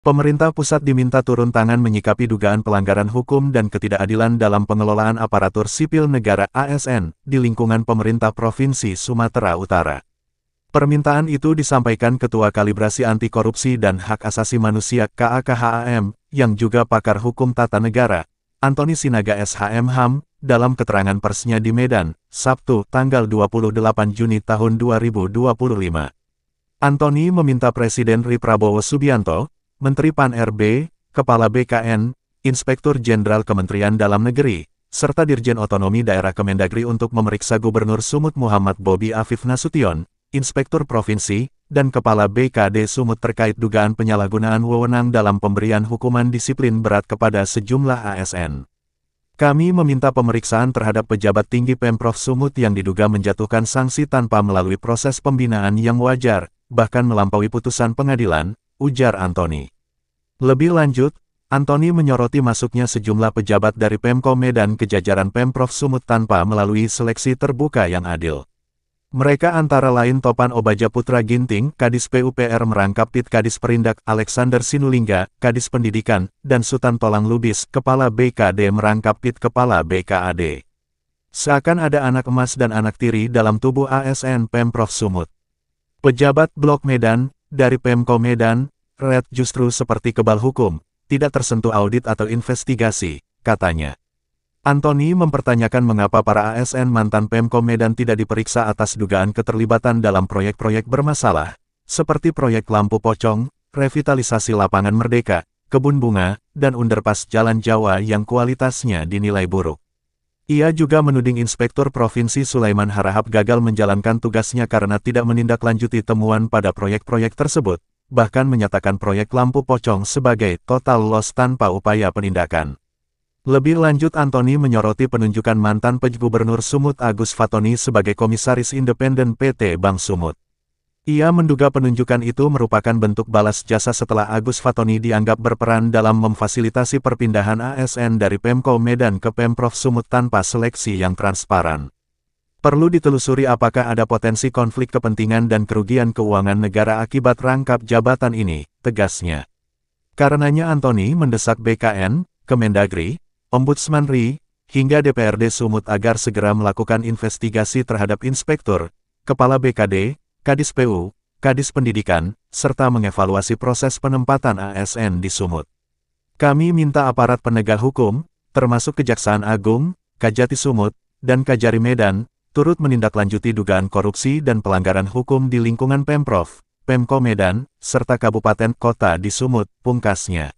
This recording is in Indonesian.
Pemerintah pusat diminta turun tangan menyikapi dugaan pelanggaran hukum dan ketidakadilan dalam pengelolaan aparatur sipil negara (ASN) di lingkungan pemerintah Provinsi Sumatera Utara. Permintaan itu disampaikan Ketua Kalibrasi Anti Korupsi dan Hak Asasi Manusia (KAKHAM), yang juga pakar hukum tata negara, Antoni Sinaga SHM-HAM, dalam keterangan persnya di Medan, Sabtu, tanggal 28 Juni tahun 2025. Antoni meminta Presiden R. Prabowo Subianto, Menteri Pan-RB, Kepala BKN, Inspektur Jenderal Kementerian Dalam Negeri, serta Dirjen Otonomi Daerah Kemendagri untuk memeriksa Gubernur Sumut Muhammad Bobi Afif Nasution, Inspektur Provinsi, dan Kepala BKD Sumut terkait dugaan penyalahgunaan wewenang dalam pemberian hukuman disiplin berat kepada sejumlah ASN. Kami meminta pemeriksaan terhadap pejabat tinggi Pemprov Sumut yang diduga menjatuhkan sanksi tanpa melalui proses pembinaan yang wajar, bahkan melampaui putusan pengadilan, ujar Antoni. Lebih lanjut, Antoni menyoroti masuknya sejumlah pejabat dari Pemko Medan ke jajaran Pemprov Sumut tanpa melalui seleksi terbuka yang adil. Mereka antara lain Topan Obaja Putra Ginting, Kadis PUPR merangkap Pit Kadis Perindak, Alexander Sinulinga, Kadis Pendidikan, dan Sutan Tolang Lubis, Kepala BKD merangkap Pit Kepala BKAD. Seakan ada anak emas dan anak tiri dalam tubuh ASN Pemprov Sumut. Pejabat Blok Medan, dari Pemko Medan, Red justru seperti kebal hukum, tidak tersentuh audit atau investigasi, katanya. Antoni mempertanyakan mengapa para ASN mantan Pemko Medan tidak diperiksa atas dugaan keterlibatan dalam proyek-proyek bermasalah, seperti proyek lampu pocong, revitalisasi lapangan Merdeka, kebun bunga, dan underpass Jalan Jawa yang kualitasnya dinilai buruk. Ia juga menuding Inspektur Provinsi Sulaiman Harahap gagal menjalankan tugasnya karena tidak menindaklanjuti temuan pada proyek-proyek tersebut, bahkan menyatakan proyek lampu pocong sebagai total loss tanpa upaya penindakan. Lebih lanjut Antoni menyoroti penunjukan mantan PJ Gubernur Sumut Agus Fatoni sebagai Komisaris Independen PT Bank Sumut. Ia menduga penunjukan itu merupakan bentuk balas jasa setelah Agus Fatoni dianggap berperan dalam memfasilitasi perpindahan ASN dari Pemko Medan ke Pemprov Sumut tanpa seleksi yang transparan. Perlu ditelusuri apakah ada potensi konflik kepentingan dan kerugian keuangan negara akibat rangkap jabatan ini, tegasnya. Karenanya Antoni mendesak BKN, Kemendagri, Ombudsman RI, hingga DPRD Sumut agar segera melakukan investigasi terhadap Inspektur, Kepala BKD, Kadis PU, Kadis Pendidikan, serta mengevaluasi proses penempatan ASN di Sumut. Kami minta aparat penegak hukum, termasuk Kejaksaan Agung, Kajati Sumut, dan Kajari Medan, turut menindaklanjuti dugaan korupsi dan pelanggaran hukum di lingkungan Pemprov, Pemko Medan, serta kabupaten kota di Sumut, pungkasnya.